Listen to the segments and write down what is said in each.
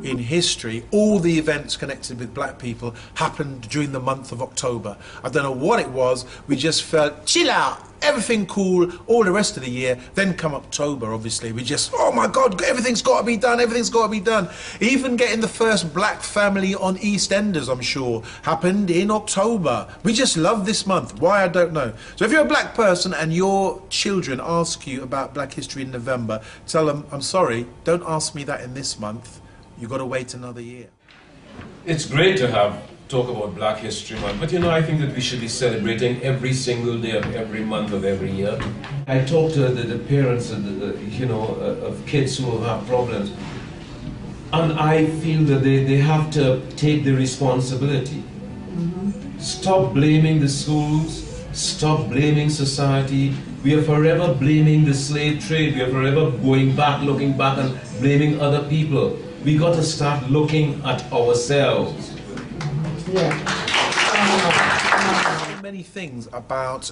in history, all the events connected with black people happened during the month of October. I don't know what it was, we just felt, chill out, everything cool, all the rest of the year. Then come October, obviously, we just, oh my God, everything's got to be done, everything's got to be done. Even getting the first black family on EastEnders, I'm sure, happened in October. We just love this month. Why, I don't know. So if you're a black person and your children ask you about Black History in November, tell them, I'm sorry, don't ask me that in this month. You've got to wait another year. It's great to talk about Black History Month, but you know, I think that we should be celebrating every single day of every month of every year. I talk to the parents and of kids who have problems, and I feel that they have to take the responsibility. Stop blaming the schools, stop blaming society. We are forever blaming the slave trade. We are forever going back, looking back and blaming other people. We got to start looking at ourselves. Many things about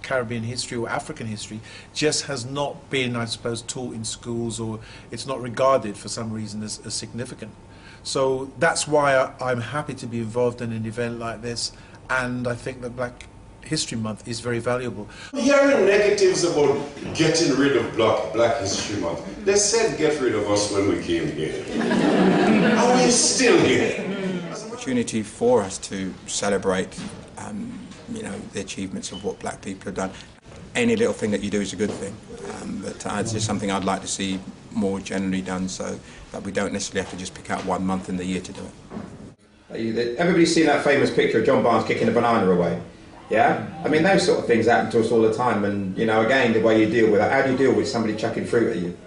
Caribbean history or African history just has not been, I suppose, taught in schools, or it's not regarded for some reason as significant. So that's why I'm happy to be involved in an event like this, and I think that Black History Month is very valuable. Hearing negatives about getting rid of Black History Month, they said get rid of us when we came here. And we're still here. Opportunity for us to celebrate the achievements of what black people have done. Any little thing that you do is a good thing, but it's just something I'd like to see more generally done, so that we don't necessarily have to just pick out one month in the year to do it. Everybody's seen that famous picture of John Barnes kicking a banana away. Yeah? I mean, those sort of things happen to us all the time, and, again, the way you deal with it. How do you deal with somebody chucking fruit at you?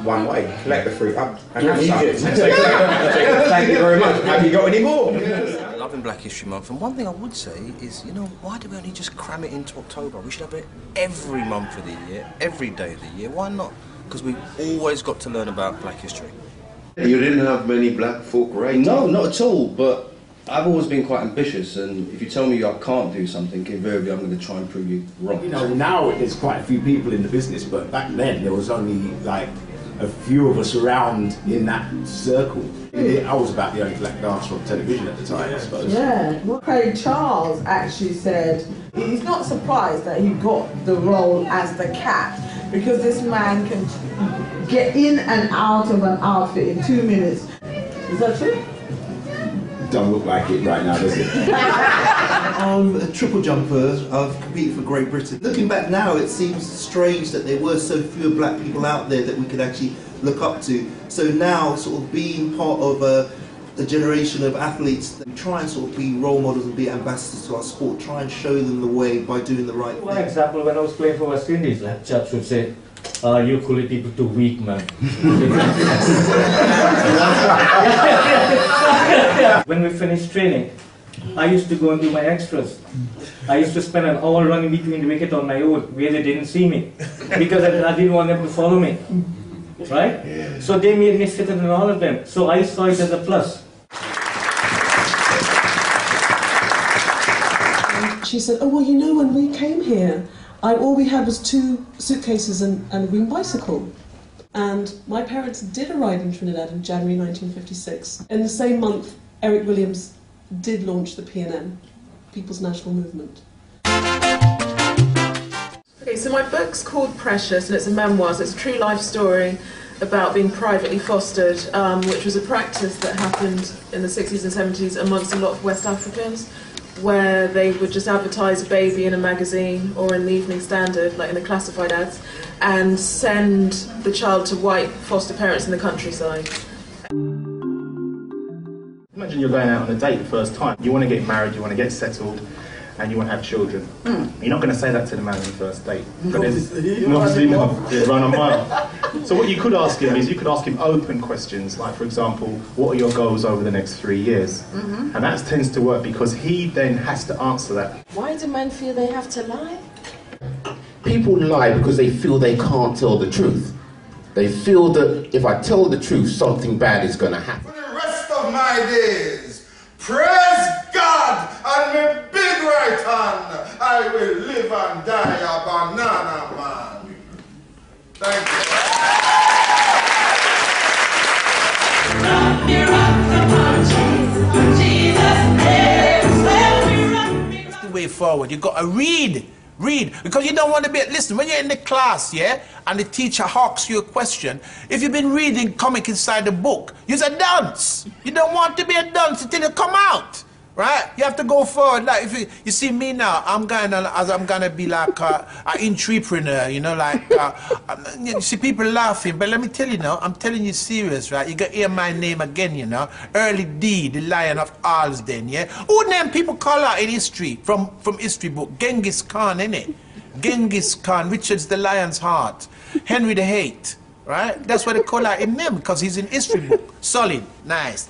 One way, collect the fruit up and have some. Thank you very much. Have you got any more? Loving Black History Month, and one thing I would say is, why do we only just cram it into October? We should have it every month of the year, every day of the year. Why not? Because we've always got to learn about black history. You didn't have many black folk writing? No, not at all, but I've always been quite ambitious, and if you tell me I can't do something, invariably I'm going to try and prove you wrong. Now there's quite a few people in the business, but back then there was only like a few of us around in that circle. I was about the only black dancer on television at the time, I suppose. Yeah, well, Craig Charles actually said he's not surprised that he got the role as the cat, because this man can get in and out of an outfit in 2 minutes. Is that true? Don't look like it right now, does it? I'm a triple jumper. I've competed for Great Britain. Looking back now, it seems strange that there were so few black people out there that we could actually look up to. So now, sort of being part of a generation of athletes that try and sort of be role models and be ambassadors to our sport, try and show them the way by doing the right thing. For example, when I was playing for West Indies, chaps would say, you coolie people too weak, man. When we finished training, I used to go and do my extras. I used to spend an hour running between the wicket on my own, where they didn't see me, because I didn't want them to follow me. Right? Yeah. So they made me fitter than all of them. So I saw it as a plus. She said, oh, well, when we came here, all we had was 2 suitcases and a green bicycle. And my parents did arrive in Trinidad in January 1956. In the same month, Eric Williams did launch the PNM, People's National Movement. Okay, so my book's called Precious, and it's a memoir, so it's a true life story about being privately fostered, which was a practice that happened in the 60s and 70s amongst a lot of West Africans, where they would just advertise a baby in a magazine or in the Evening Standard, like in the classified ads, and send the child to white foster parents in the countryside. Imagine you're going out on a date the first time. You want to get married, you want to get settled, and you want to have children. You're not going to say that to the man on the first date. Obviously not. Run a mile. So what you could ask him is, you could ask him open questions, like, for example, what are your goals over the next 3 years? And that tends to work because he then has to answer that. Why do men feel they have to lie? People lie because they feel they can't tell the truth. They feel that if I tell the truth, something bad is going to happen. For the rest of my days, praise God, and my big right hand, I will live and die a banana man. Thank you. forward. You got to read. Read, because you don't want to be, listen, when you're in the class, yeah, and the teacher asks you a question, if you've been reading comic inside the book, you're a dunce. You don't want to be a dunce until you come out, right? You have to go forward. Like, if you see me now, I'm gonna be like an entrepreneur, you know, like, you see people laughing, but let me tell you now, I'm telling you serious, right? You gotta hear my name again, you know, Early D, the Lion of Alsden, yeah? Who name people call out in history, from history book? Genghis Khan, innit? Genghis Khan, Richard's the Lion's Heart, Henry the Eighth, right? That's why they call out in name, because he's in history book. Solid, nice.